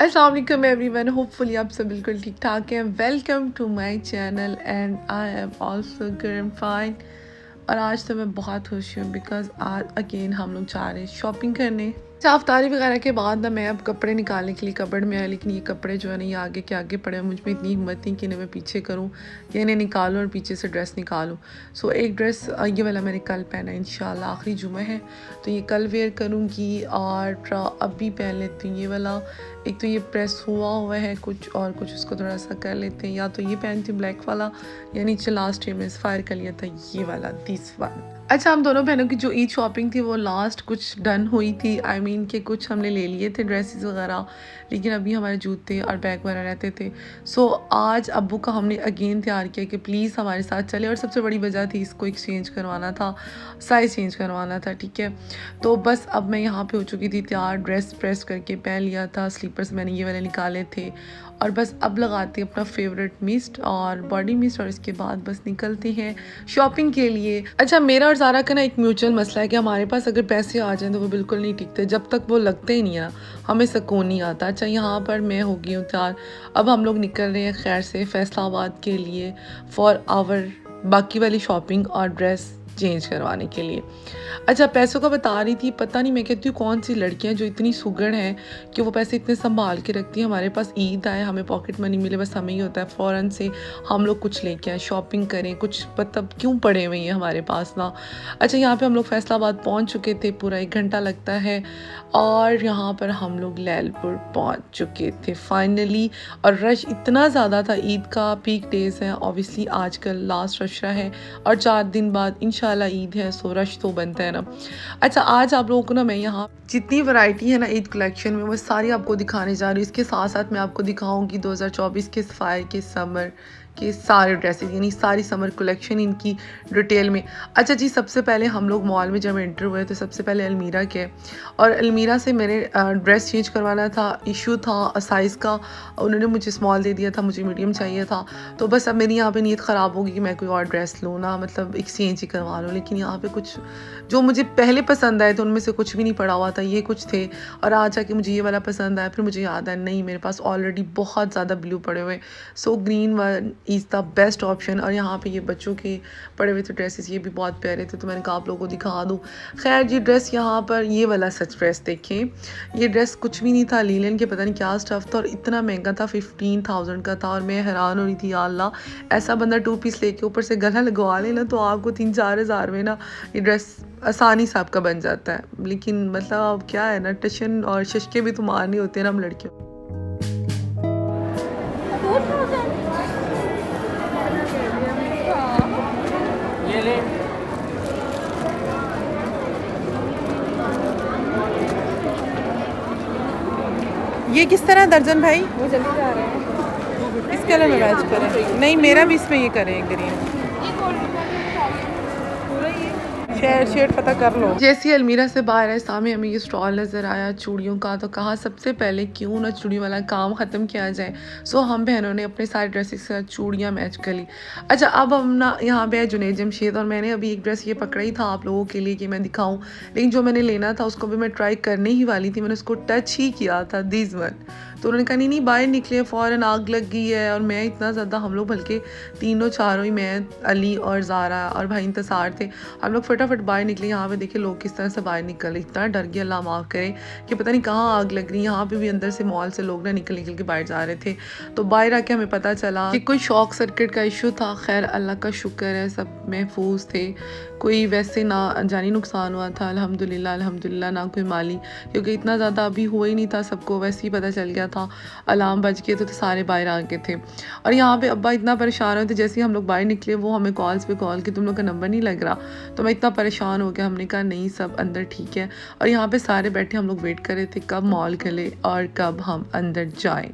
अस्सलाम वालेकुम everyone, hopefully आप सब बिल्कुल ठीक ठाक हैं। Welcome to my channel and I am also good and fine. और आज तो मैं बहुत खुश हूँ बिकॉज आज अगेन हम लोग जा रहे हैं शॉपिंग करने। अफ्तारी वगैरह के बाद ना मैं अब कपड़े निकालने के लिए कपड़ में आया, लेकिन ये कपड़े जो है ना ये आगे के आगे पड़े हैं। मुझ में इतनी हिम्मत नहीं कि इन्हें मैं पीछे करूँ या इन्हें निकालूँ और पीछे से ड्रेस निकालूँ। सो एक ड्रेस ये वाला मैंने कल पहना है, इंशाल्लाह आखिरी जुमा है तो ये कल वेयर करूँगी। और अभी पहन लेती हूँ ये वाला। एक तो ये प्रेस हुआ है कुछ और कुछ उसको थोड़ा सा कर लेते हैं, या तो ये पहनती हूँ ब्लैक वाला या नीचे लास्ट ईयर में फायर कर लिया था ये वाला दिस वन। अच्छा, हम दोनों बहनों की जो ईद शॉपिंग थी वो लास्ट कुछ डन हुई थी। आई मीन के कुछ हमने ले लिए थे ड्रेसेस वगैरह, लेकिन अभी हमारे जूते और बैग वगैरह रहते थे। सो आज अब्बू का हमने अगेन तैयार किया कि प्लीज़ हमारे साथ चले, और सबसे बड़ी वजह थी इसको एक्सचेंज करवाना था, साइज़ चेंज करवाना था। ठीक है, तो बस अब मैं यहाँ पे हो चुकी थी तैयार, ड्रेस प्रेस करके पहन लिया था, स्लीपर्स मैंने ये वाले निकाले थे और बस अब लगाती अपना फेवरेट मिस्ट और बॉडी मिस्ट और इसके बाद बस निकलते हैं शॉपिंग के लिए। अच्छा, मेरा और ज़ारा का ना एक म्यूचुअल मसला है कि हमारे पास अगर पैसे आ जाएं तो वो बिल्कुल नहीं टिकते, जब तक वो लगते ही नहीं है हमें सुकून नहीं आता। अच्छा, यहाँ पर मैं हो गई हूँ तैयार, अब हम लोग निकल रहे हैं खैर से फैसलाबाद के लिए फॉर आवर बाकी वाली शॉपिंग और ड्रेस चेंज करवाने के लिए। अच्छा, पैसों का बता रही थी, पता नहीं मैं कहती हूँ कौन सी लड़कियाँ जो इतनी सुगड़ हैं कि वो पैसे इतने संभाल के रखती हैं। हमारे पास ईद आए, हमें पॉकेट मनी मिले, बस हमें ही होता है फ़ौरन से हम लोग कुछ लेके आए, शॉपिंग करें, कुछ मतलब क्यों पड़े हुए हैं हमारे पास ना। अच्छा, यहाँ पे हम लोग फैसलाबाद पहुँच चुके थे, पूरा 1 घंटा लगता है, और यहाँ पर हम लोग लैलपुर पहुँच चुके थे फाइनली। और रश इतना ज़्यादा था, ईद का पीक डेज़ है ऑब्वियसली, आजकल लास्ट रशा है और 4 दिन बाद इंशाल्लाह ईद है, सो रश तो बनता है ना। अच्छा, आज आप लोगों को ना मैं यहाँ जितनी वैरायटी है ना ईद कलेक्शन में वो सारी आपको दिखाने जा रही हूँ। इसके साथ साथ मैं आपको दिखाऊंगी 2024 के सफायर के समर के सारे ड्रेसेस, यानी सारी समर कलेक्शन इनकी डिटेल में। अच्छा जी, सबसे पहले हम लोग मॉल में जब एंटर हुए तो सबसे पहले अलमीरा के, और अलमीरा से मैंने ड्रेस चेंज करवाना था, इशू था साइज़ का, उन्होंने मुझे स्मॉल दे दिया था, मुझे मीडियम चाहिए था। तो बस अब मेरी यहाँ पे नीयत ख़राब होगी कि मैं कोई और ड्रेस लूँ ना, मतलब एक्सचेंज ही करवा लूँ। लेकिन यहाँ पे कुछ जो मुझे पहले पसंद आए तो उनमें से कुछ भी नहीं पड़ा हुआ था, ये कुछ थे, और आज आके मुझे ये वाला पसंद आया। फिर मुझे याद आया नहीं, मेरे पास ऑलरेडी बहुत ज़्यादा ब्लू पड़े हुए, so green one is the best option. और यहाँ पे ये बच्चों के पड़े हुए थे ड्रेसेस, ये भी बहुत प्यारे थे, तो मैंने कहा आप लोगों को दिखा दूँ। खैर ये ड्रेस यहाँ पर, ये वाला सच ड्रेस देखें, ये ड्रेस कुछ भी नहीं था, लीलन के पता नहीं क्या स्टफ़ था, और इतना महंगा था, 15,000 का था। और मैं हैरान हो रही थी, या अल्लाह ऐसा बंदा 2 पीस लेके ऊपर से गला लगवा लेना तो आपको 3-4 हज़ार में ना ये ड्रेस आसानी से आपका बन जाता है। लेकिन मतलब अब क्या है ना, टशन और शशके भी तो मारने होते हैं ना हम लड़कियों। ये किस तरह दर्जन भाई? वो जल्दी जा रहे हैं, इस कलर में मैच करें? नहीं, मेरा भी इसमें ये करें ग्रीन। शेयर पता कर लो। जैसे अलमीरा से बाहर है, सामने हमें ये स्टॉल नज़र आया चूड़ियों का, तो कहा सबसे पहले क्यों ना चूड़ी वाला काम ख़त्म किया जाए। सो हम बहनों ने अपने सारे ड्रेसेस के साथ चूड़ियाँ मैच कर ली। अच्छा, अब हम ना यहाँ पे है जुनैद जमशेद, और मैंने अभी एक ड्रेस ये पकड़ा ही था आप लोगों के लिए कि मैं दिखाऊँ, लेकिन जो मैंने लेना था उसको भी मैं ट्राई करने ही वाली थी, मैंने उसको टच ही किया था, दिस वन। तो उन्होंने कहा नहीं बाहर निकले, फ़ौरन आग लग गई है। और मैं इतना ज़्यादा, हम लोग बल्कि तीनों चारों ही, मैं, अली और ज़ारा और भाई इंतसार थे, हम लोग फटाफट बाहर निकले। यहाँ पे देखिए लोग किस तरह से बाहर निकले, इतना डर गया, अल्लाह माफ़ करे कि पता नहीं कहाँ आग लग रही। यहाँ पे भी अंदर से मॉल से लोग ना निकल के बाहर जा रहे थे, तो बाहर आके हमें पता चला कि कोई शॉक सर्किट का इशू था। खैर अल्लाह का शुक्र है सब महफूज थे, कोई वैसे ना जानी नुकसान हुआ था, अल्हम्दुलिल्लाह अल्हम्दुलिल्लाह, ना कोई माली, क्योंकि इतना ज़्यादा अभी हुआ ही नहीं था, सबको वैसे ही पता चल गया था, अलार्म बज गए तो सारे बाहर आ गए थे। और यहाँ पे अब्बा इतना परेशान हुए थे, जैसे ही हम लोग बाहर निकले वो हमें कॉल्स पे कॉल कि तुम लोग का नंबर नहीं लग रहा, तो मैं इतना परेशान हो गया। हमने कहा नहीं, सब अंदर ठीक है, और यहाँ पे सारे बैठे हम लोग वेट कर रहे थे कब मॉल खुले और कब हम अंदर जाएं।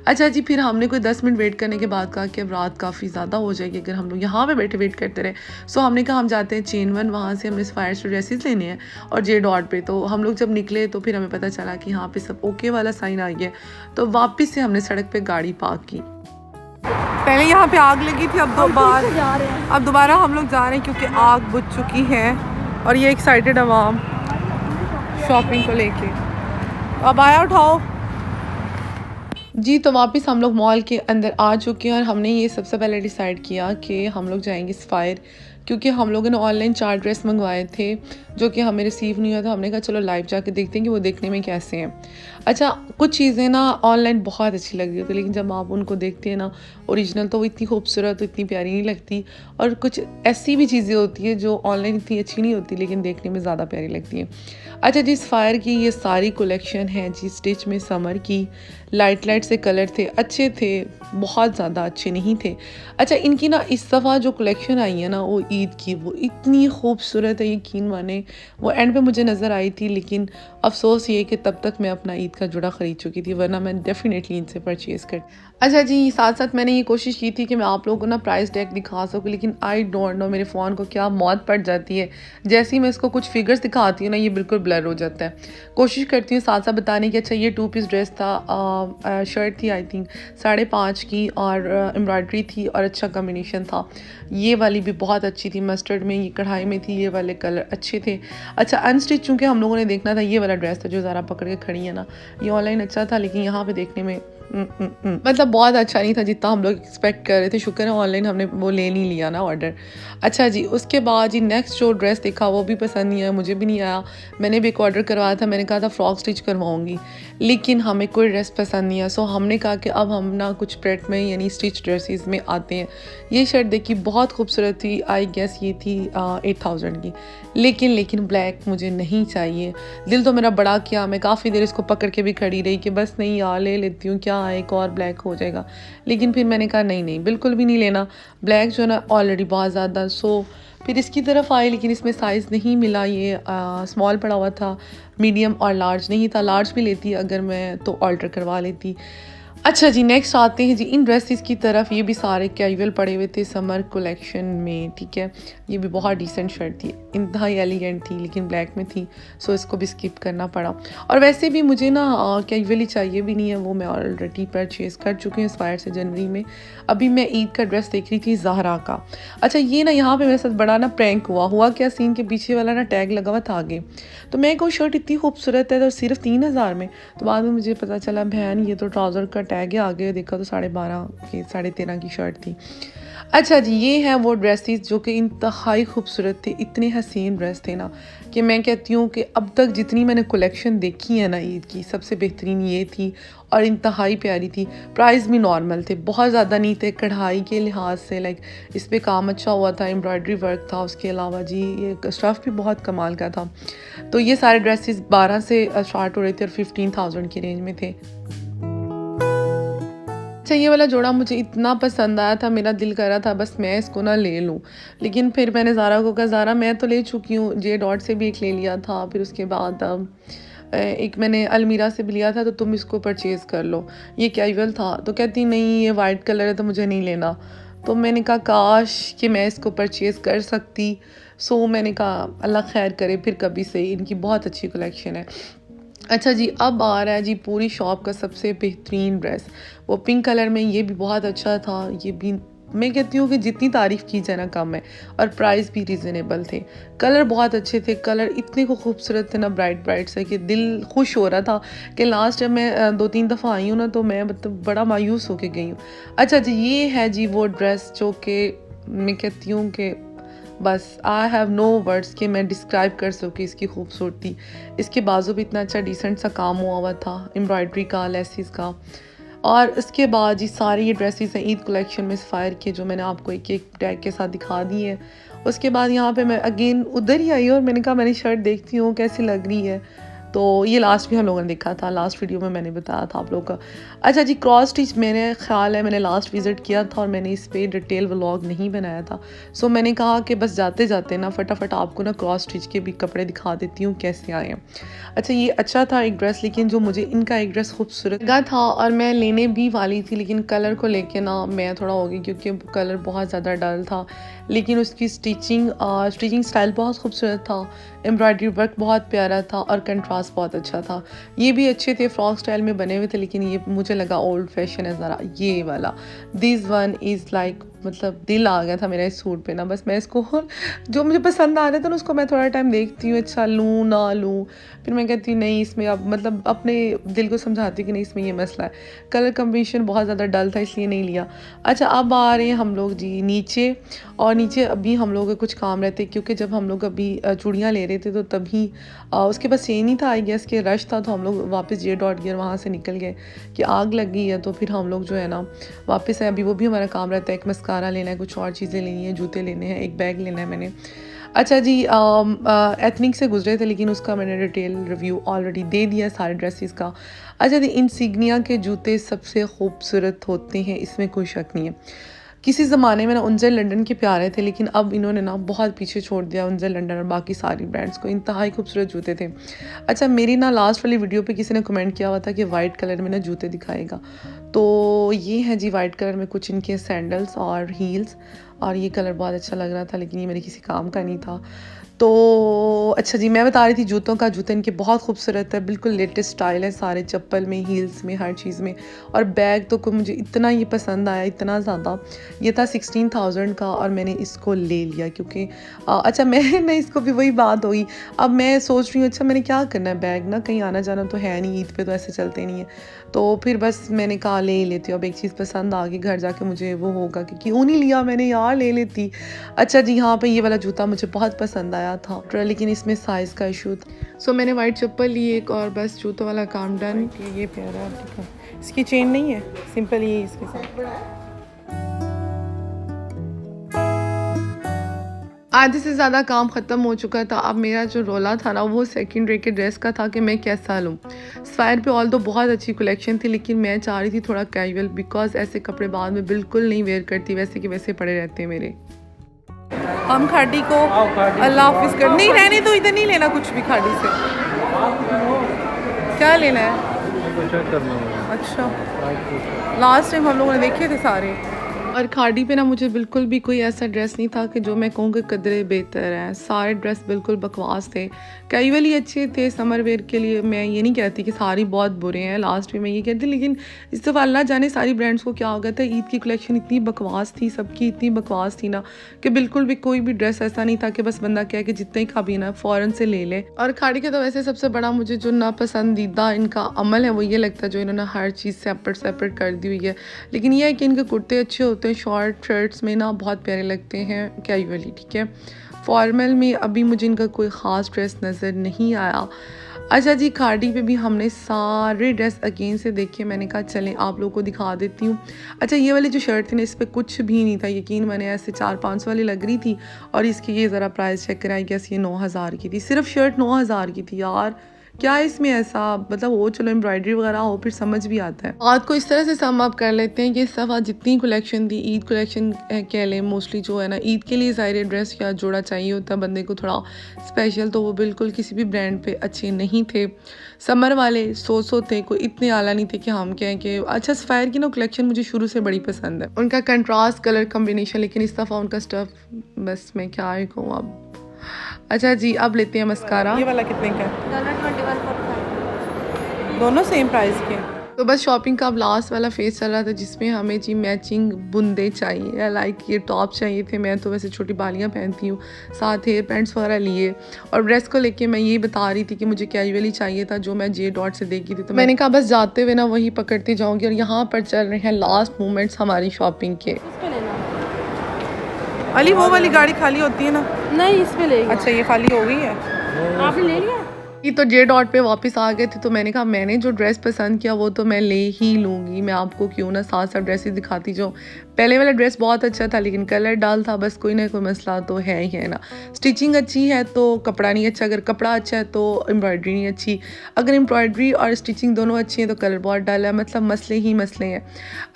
अच्छा जी, फिर हमने कोई 10 मिनट वेट करने के बाद कहा कि अब रात काफ़ी ज़्यादा हो जाएगी अगर हम लोग यहाँ पे बैठे वेट करते रहे। सो हमने कहा हम जाते हैं चेन वन, वहाँ से हमने सफायर से ड्रेसेस लेने हैं और जे डॉट पे। तो हम लोग जब निकले तो फिर हमें पता चला कि यहाँ पे सब ओके वाला साइन आ गया, तो वापस से हमने सड़क पे गाड़ी पार्क की। पहले यहाँ पे आग लगी थी, अब दोबारा हम लोग जा रहे हैं क्योंकि आग बुझ चुकी है, और ये एक्साइटेड आवाम शॉपिंग को लेके। अब आया उठाओ। जी, तो वापस हम लोग मॉल के अंदर आ चुके हैं और हमने ये सबसे पहले डिसाइड किया कि हम लोग जाएँगे सफ़ायर, क्योंकि हम लोगों ने ऑनलाइन 4 ड्रेस मँगवाए थे, जो कि हमें रिसीव नहीं हुआ था। हमने कहा चलो लाइव जाके देखते हैं कि वो देखने में कैसे हैं। अच्छा, कुछ चीज़ें ना ऑनलाइन बहुत अच्छी लग रही होती है, लेकिन जब आप उनको देखते हैं ना ओरिजिनल, तो वो इतनी खूबसूरत, इतनी प्यारी नहीं लगती। और कुछ ऐसी भी चीज़ें होती हैं जो ऑनलाइन इतनी अच्छी नहीं होती, लेकिन देखने में ज़्यादा प्यारी लगती हैं। अच्छा जी, सफ़ायर की ये सारी कलेक्शन है जी स्टिच में समर की। लाइट से कलर थे, अच्छे थे, बहुत ज़्यादा अच्छे नहीं थे। अच्छा, इनकी ना इस दफ़ा जो कलेक्शन आई है ना वो ईद की, वो इतनी खूबसूरत है, यकीन माने। वो एंड पे मुझे नज़र आई थी, लेकिन अफ़सोस ये कि तब तक मैं अपना ईद का जुड़ा ख़रीद चुकी थी, वरना मैं डेफ़िनेटली इनसे परचेज़ कर। अच्छा जी, साथ-साथ मैंने ये कोशिश की थी कि मैं आप लोगों को ना प्राइस टैग दिखा सकूँ, लेकिन आई डोंट नो मेरे फ़ोन को क्या मौत पड़ जाती है। जैसे ही मैं इसको कुछ फ़िगर्स दिखाती हूँ ना, ये बिल्कुल ब्लर हो जाता है। कोशिश करती हूँ साथ-साथ बताने की। अच्छा, ये 2 पीस ड्रेस था, शर्ट थी आई थिंक 5.5 की, और एम्ब्रॉयडरी थी और अच्छा कॉम्बिनेशन था। ये वाली भी बहुत अच्छी थी, मस्टर्ड में, ये कढ़ाई में थी, ये वाले कलर अच्छे थे। अच्छा, अनस्टिच चूँकि हम लोगों ने देखना था, ये वाला ड्रेस था जो ज़रा पकड़ के खड़ी है ना, ये ऑनलाइन अच्छा था, लेकिन यहाँ पे देखने में मतलब बहुत अच्छा नहीं था जितना हम लोग एक्सपेक्ट कर रहे थे। शुक्र है ऑनलाइन हमने वो ले नहीं लिया ना ऑर्डर। अच्छा जी, उसके बाद जी नेक्स्ट जो ड्रेस देखा वो भी पसंद नहीं आया, मुझे भी नहीं आया। मैंने भी एक ऑर्डर करवाया था, मैंने कहा था फ्रॉक स्टिच करवाऊँगी, लेकिन हमें कोई ड्रेस पसंद नहीं आया। सो हमने कहा कि अब हम ना कुछ प्रेट में यानी स्टिच ड्रेसेस में आते हैं। ये शर्ट देखी, बहुत खूबसूरत थी, आई गेस ये थी 8000 की, लेकिन ब्लैक मुझे नहीं चाहिए। दिल तो मेरा बड़ा किया, मैं काफ़ी देर इसको पकड़ के भी खड़ी रही कि बस नहीं यार, ले लेती हूँ, क्या एक और ब्लैक हो जाएगा। लेकिन फिर मैंने कहा नहीं बिल्कुल भी नहीं लेना, ब्लैक जो है ना ऑलरेडी बहुत ज़्यादा। सो फिर इसकी तरफ आए, लेकिन इसमें साइज़ नहीं मिला, ये स्मॉल पड़ा हुआ था, मीडियम और लार्ज नहीं था। लार्ज भी लेती अगर मैं तो ऑल्टर करवा लेती। अच्छा जी, नेक्स्ट आते हैं जी इन ड्रेसेस की तरफ। ये भी सारे कैजुअल पड़े हुए थे समर कलेक्शन में, ठीक है। ये भी बहुत डिसेंट शर्ट थी, इंतहाई एलिगेंट थी, लेकिन ब्लैक में थी, सो इसको भी स्किप करना पड़ा। और वैसे भी मुझे ना कैजुअली चाहिए भी नहीं है, वो मैं ऑलरेडी परचेज़ कर चुकी हूँ एक्सपायर से जनवरी में। अभी मैं ईद का ड्रेस देख रही थी ज़हरा का। अच्छा, ये ना यहाँ पे मेरे साथ बड़ा ना प्रैंक हुआ क्या सीन के पीछे वाला ना टैग लगा हुआ था आगे, तो मैं कोई शर्ट इतनी खूबसूरत है तो सिर्फ 3000 में, तो बाद में मुझे पता चला बहन ये तो ट्राउज़र का टैग है आगे, देखा तो 12.5 की 13.5 की शर्ट थी। अच्छा जी, ये हैं वो ड्रेसेस जो कि इंतहाई खूबसूरत थे, इतने हसीन ड्रेस थे ना कि मैं कहती हूँ कि अब तक जितनी मैंने कलेक्शन देखी है ना ईद की, सबसे बेहतरीन ये थी और इंतहाई प्यारी थी। प्राइस भी नॉर्मल थे, बहुत ज़्यादा नहीं थे। कढ़ाई के लिहाज से लाइक इस पर काम अच्छा हुआ था, एम्ब्रॉयडरी वर्क था, उसके अलावा जी ये स्टफ़ भी बहुत कमाल का था। तो ये सारे ड्रेसेस 12 से स्टार्ट हो रहे थे और 15,000 की रेंज में थे। अच्छा, ये वाला जोड़ा मुझे इतना पसंद आया था, मेरा दिल कर रहा था बस मैं इसको ना ले लूँ, लेकिन फिर मैंने ज़ारा को कहा ज़ारा मैं तो ले चुकी हूँ, जे डॉट से भी एक ले लिया था, फिर उसके बाद एक मैंने अलमीरा से भी लिया था, तो तुम इसको परचेज़ कर लो, ये कैजुअल था। तो कहती नहीं ये वाइट कलर है तो मुझे नहीं लेना। तो मैंने कहा काश कि मैं इसको परचेज़ कर सकती। सो मैंने कहा अल्लाह खैर करे, फिर कभी सही, इनकी बहुत अच्छी कलेक्शन है। अच्छा जी, अब आ रहा है जी पूरी शॉप का सबसे बेहतरीन ड्रेस, वो पिंक कलर में, ये भी बहुत अच्छा था। ये भी मैं कहती हूँ कि जितनी तारीफ़ की जाए ना कम है, और प्राइस भी रीज़नेबल थे। कलर बहुत अच्छे थे, कलर इतने को खूबसूरत थे ना, ब्राइट से, कि दिल खुश हो रहा था कि लास्ट टाइम मैं 2-3 दफ़ा आई हूँ ना, तो मैं मतलब बड़ा मायूस होके गई हूँ। अच्छा जी, ये है जी वो ड्रेस जो कि मैं कहती हूँ कि बस आई हैव नो वर्ड्स कि मैं डिस्क्राइब कर सकूँ इसकी खूबसूरती। इसके बाजू भी इतना अच्छा डिसेंट सा काम हुआ था, एम्ब्रॉयडरी का, लेसिस का। और इसके बाद ये सारी ये ड्रेसेस हैं ईद कलेक्शन में सफ़ायर के, जो मैंने आपको एक एक टैग के साथ दिखा दी है। उसके बाद यहाँ पे मैं अगेन उधर ही आई और मैंने कहा मैंने शर्ट देखती हूँ कैसी लग रही है। तो ये लास्ट भी हम लोगों ने देखा था, लास्ट वीडियो में मैंने बताया था आप लोगों का। अच्छा जी, क्रॉस स्टिच मेरे ख्याल है मैंने लास्ट विज़िट किया था और मैंने इस पर डिटेल व्लॉग नहीं बनाया था। सो मैंने कहा कि बस जाते जाते ना फटाफट आपको ना क्रॉस स्टिच के भी कपड़े दिखा देती हूँ कैसे आए हैं। अच्छा, ये अच्छा था एक ड्रेस, लेकिन जो मुझे इनका एक ड्रेस खूबसूरत लगा था और मैं लेने भी वाली थी, लेकिन कलर को लेके ना मैं थोड़ा हो गई, क्योंकि कलर बहुत ज़्यादा डल था, लेकिन उसकी स्टिचिंग स्टाइल बहुत खूबसूरत था, एम्ब्रॉयडरी वर्क बहुत प्यारा था और कंट्रास्ट बहुत अच्छा था। ये भी अच्छे थे, फ्रॉक स्टाइल में बने हुए थे, लेकिन ये मुझे लगा ओल्ड फैशन है ज़रा, ये वाला। दिस वन इज़ लाइक मतलब दिल आ गया था मेरा इस सूट पे ना। बस मैं इसको जो मुझे पसंद आ रहा था ना उसको मैं थोड़ा टाइम देखती हूँ, अच्छा लूँ ना लूँ, फिर मैं कहती हूँ नहीं इसमें अब मतलब अपने दिल को समझाती हूँ कि नहीं इसमें ये मसला है। कलर कम्बिनेशन बहुत ज़्यादा डल था इसलिए नहीं लिया। अच्छा अब आ रहे हैं हम लोग जी नीचे, और नीचे अभी हम लोग के कुछ काम रहते क्योंकि जब हम लोग अभी चूड़ियाँ ले रहे थे तो तभी उसके पास ये नहीं था, आई गेस के रश था, तो हम लोग वापस जे डॉट गियर वहाँ से निकल गए कि आग लग गई है। तो फिर हम लोग जो है ना वापस आए। अभी वो भी हमारा काम रहता है, एक मस्कारा लेना है, कुछ और चीज़ें लेनी है, जूते लेने हैं, एक बैग लेना है मैंने। अच्छा जी एथनिक से गुजरे थे लेकिन उसका मैंने डिटेल रिव्यू ऑलरेडी दे दिया सारे ड्रेसेस का। अच्छा जी इंसिग्निया के जूते सबसे खूबसूरत होते हैं, इसमें कोई शक नहीं है। किसी ज़माने में ना उनजर लंदन के प्यारे थे लेकिन अब इन्होंने ना बहुत पीछे छोड़ दिया उनजर लंदन और बाकी सारी ब्रांड्स को। इंतहाई खूबसूरत जूते थे। अच्छा मेरी ना लास्ट वाली वीडियो पे किसी ने कमेंट किया हुआ था कि वाइट कलर में ना जूते दिखाएगा, तो ये हैं जी वाइट कलर में कुछ इनके सैंडल्स और हील्स, और ये कलर बहुत अच्छा लग रहा था लेकिन ये मेरे किसी काम का नहीं था। तो अच्छा जी मैं बता रही थी जूतों का, जूते इनके बहुत खूबसूरत है, बिल्कुल लेटेस्ट स्टाइल है सारे, चप्पल में, हील्स में, हर चीज़ में। और बैग तो मुझे इतना ये पसंद आया, इतना ज़्यादा। ये था 16,000 का और मैंने इसको ले लिया क्योंकि अच्छा मैं इसको भी वही बात हुई। अब मैं सोच रही हूँ अच्छा मैंने क्या करना है, बैग ना कहीं आना जाना तो है नहीं, ईद पे तो ऐसे चलते नहीं है, तो फिर बस मैंने कहा ले ही लेती हूँ। अब एक चीज़ पसंद आ गई, घर जाके मुझे वो होगा कि क्यों नहीं लिया मैंने यार, ले लेती। अच्छा जी यहाँ पे ये वाला जूता मुझे बहुत पसंद आया था लेकिन इसमें साइज़ का इशू था। सो मैंने वाइट चप्पल ली एक, और बस जूतों वाला काम डन। ये प्यारा है, इसकी चेन नहीं है, सिंपल ही इसके साथ। आधे से ज़्यादा काम ख़त्म हो चुका था। अब मेरा जो रोला था ना वो सेकंड डे के ड्रेस का था कि मैं कैसा लूँ। स्पायर पे ऑल तो बहुत अच्छी कलेक्शन थी लेकिन मैं चाह रही थी थोड़ा कैजुअल, बिकॉज ऐसे कपड़े बाद में बिल्कुल नहीं वेयर करती, वैसे कि वैसे पड़े रहते हैं मेरे। हम खाड़ी को अल्लाह हाफिज़ कर, नहीं रहने तो इधर नहीं लेना कुछ भी खाड़ी से। क्या लेना है? अच्छा लास्ट टाइम हम लोगों ने देखे थे सारे। और खाड़ी पे ना मुझे बिल्कुल भी कोई ऐसा ड्रेस नहीं था कि जो मैं कहूँ कि कदरे बेहतर हैं। सारे ड्रेस बिल्कुल बकवास थे, कैजुअली अच्छे थे समर वेयर के लिए। मैं ये नहीं कहती कि सारी बहुत बुरे हैं, लास्ट में मैं ये कहती, लेकिन इस दफ़ा अल्लाह जाने सारी ब्रांड्स को क्या हो गया था, ईद की कलेक्शन इतनी बकवास थी, सबकी इतनी बकवास थी ना कि बिल्कुल भी कोई भी ड्रेस ऐसा नहीं था कि बस बंदा कहे कि जितने का भी ना फ़ौरन से ले ले। और खाड़ी के तो वैसे सबसे बड़ा मुझे जो नापसंदीदा इनका अमल है वो ये लगता है जो इन्होंने हर चीज़ सेपरेट कर दी हुई है। लेकिन यह है कि इनके कुर्ते अच्छे होते हैं, शॉर्ट शर्ट्स में ना बहुत प्यारे लगते हैं कैजुअली, ठीक है। फॉर्मल में अभी मुझे इनका कोई ख़ास ड्रेस नज़र नहीं आया। अच्छा जी खाड़ी पे भी हमने सारे ड्रेस अगेन से देखे, मैंने कहा चलें आप लोगों को दिखा देती हूँ। अच्छा ये वाली जो शर्ट थी ना इस पर कुछ भी नहीं था, यकीन मैंने ऐसे 400-500 वाली लग रही थी, और इसकी ये ज़रा प्राइस चेक कराई, कैसे ये 9,000 की थी, सिर्फ शर्ट 9,000 की थी यार। क्या इसमें ऐसा मतलब हो, चलो एम्ब्रॉयडरी वगैरह हो फिर समझ भी आता है। बात को इस तरह से सम अप कर लेते हैं कि इस दफ़ा जितनी कलेक्शन थी, ईद कलेक्शन कह लें मोस्टली, जो है ना ईद के लिए ज़ाहिर ड्रेस या जोड़ा चाहिए होता है बंदे को थोड़ा स्पेशल, तो वो बिल्कुल किसी भी ब्रांड पे अच्छे नहीं थे। समर वाले सो थे, कोई इतने आला नहीं थे कि हम कहें कि अच्छा। सफ़ायर की ना कलेक्शन मुझे शुरू से बड़ी पसंद है, उनका कंट्रास्ट कलर कम्बिनेशन, लेकिन इस दफ़ा उनका स्टफ़ बस मैं क्या ही कहूँ अब। अच्छा जी अब लेते हैं मस्कारा। ये वाला कितने का है? दोनों सेम प्राइस के। तो बस शॉपिंग का अब लास्ट वाला फेज चल रहा था जिसमें हमें जी मैचिंग बुंदे चाहिए, लाइक ये टॉप चाहिए थे। मैं तो वैसे छोटी बालियाँ पहनती हूँ, साथ हेयर पैंट्स वगैरह लिए, और ड्रेस को लेके मैं ये बता रही थी कि मुझे कैजुअली चाहिए था जो मैं जे डॉट से देखी थी, तो मैंने कहा बस जाते हुए ना वही पकड़ती जाऊँगी। और यहाँ पर चल रहे हैं लास्ट मोमेंट्स हमारी शॉपिंग के। अली वो वाली गाड़ी खाली होती है ना? नहीं इस पे ले। अच्छा ये खाली हो गई है, आपने ले लिया? तो जे डॉट पे वापस आ गए थे, तो मैंने कहा मैंने जो ड्रेस पसंद किया वो तो मैं ले ही लूँगी, मैं आपको क्यों ना साथ साथ ड्रेसेस दिखाती जाऊँ। पहले वाला ड्रेस बहुत अच्छा था लेकिन कलर डाल था, बस कोई ना कोई मसला तो है ही है ना। स्टिचिंग अच्छी है तो कपड़ा नहीं अच्छा, अगर कपड़ा अच्छा है तो एम्ब्रॉयडरी नहीं अच्छी, अगर एम्ब्रॉयडरी और स्टिचिंग दोनों अच्छी है तो कलर बहुत डाला है, मतलब मसले ही मसले हैं।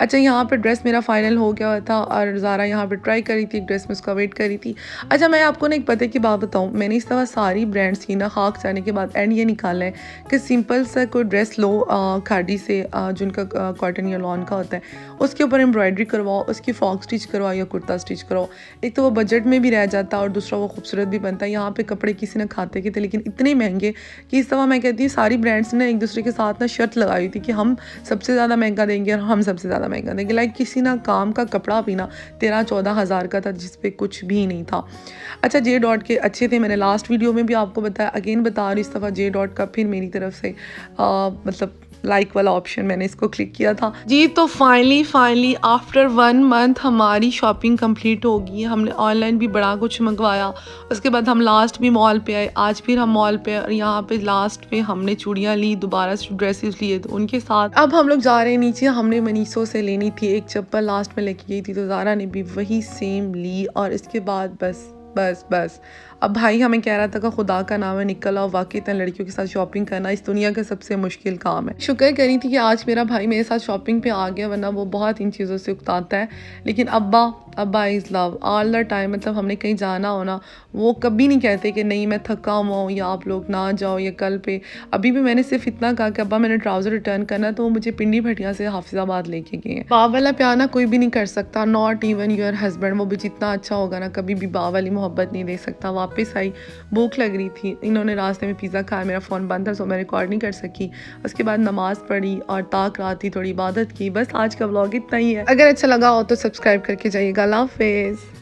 अच्छा यहाँ पर ड्रेस मेरा फाइनल हो गया था और ज़ारा यहाँ पर ट्राई करी थी, एक ड्रेस में उसका वेट करी थी। अच्छा मैं आपको ना एक पते की बात बताऊँ, मैंने इस दफ़ा सारी ब्रांड्स की ना खाक जाने के बाद एंड ये निकाला है कि सिंपल सा कोई ड्रेस लो खाड़ी से, जिनका कॉटन या लॉन का होता है, उसके ऊपर एम्ब्रॉयडरी करवाओ, उसकी फ्रॉक स्टिच करवाओ या कुर्ता स्टिच करवाओ, एक तो वो बजट में भी रह जाता है और दूसरा वो खूबसूरत भी बनता है। यहाँ पे कपड़े किसी ने खाते के थे लेकिन इतने महंगे कि इस दफ़ा मैं कहती हूँ सारी ब्रांड्स ने एक दूसरे के साथ ना शर्त लगाई हुई थी कि हम सबसे ज़्यादा महंगा देंगे और हम सबसे ज़्यादा महंगा देंगे। लाइक किसी ना काम का कपड़ा भी ना 13-14 हज़ार का था जिस पे कुछ भी नहीं था। अच्छा, जे डॉट के अच्छे थे, मैंने लास्ट वीडियो में भी आपको बताया, अगेन बता रही इस दफ़ा जे डॉट का फिर मेरी तरफ से मतलब लाइक वाला ऑप्शन मैंने इसको क्लिक किया था जी। तो फाइनली आफ्टर 1 मंथ हमारी शॉपिंग कंप्लीट होगी। हमने ऑनलाइन भी बड़ा कुछ मंगवाया, उसके बाद हम लास्ट भी मॉल पे आए, आज फिर हम मॉल पे और यहाँ पे लास्ट पे हमने चूड़ियाँ ली, दोबारा से ड्रेसेस लिए तो उनके साथ अब हम लोग जा रहे हैं नीचे। हमने मनीषो से लेनी थी एक चप्पल, लास्ट में लेके गई थी तो ज़ारा ने भी वही सेम ली और इसके बाद बस अब भाई हमें कह रहा था कि खुदा का नाम है निकल आओ, वाकई इतने लड़कियों के साथ शॉपिंग करना इस दुनिया का सबसे मुश्किल काम है। शुक्र करी थी कि आज मेरा भाई मेरे साथ शॉपिंग पे आ गया, वरना वो बहुत इन चीज़ों से उकताता है। लेकिन अब्बा is love all the time, मतलब हमने कहीं जाना हो ना वो कभी नहीं कहते कि नहीं मैं थका हुआ हूँ या आप लोग ना जाओ या कल पे। अभी भी मैंने सिर्फ इतना कहा कि अब्बा मैंने ट्राउज़र रिटर्न करना, तो वो मुझे पिंडी भटिया से हाफिज़ाबाद लेके गए हैं। बाप वाला प्यार ना कोई भी नहीं कर सकता, नॉट इवन योर हस्बैंड। वो भी जितना अच्छा होगा ना कभी भी बाप वाली मोहब्बत नहीं दे सकता। वापस आई, भूख लग रही थी, इन्होंने रास्ते में पिज़्ज़ा खाया, मेरा फ़ोन बंद था सो मैं रिकॉर्ड नहीं कर सकी। उसके बाद नमाज़ पढ़ी और ताक रात थी, थोड़ी इबादत की। बस आज का व्लॉग इतना ही है। अगर अच्छा लगा हो तो सब्सक्राइब करके जाइएगा। अल्लाह हाफ़िज़।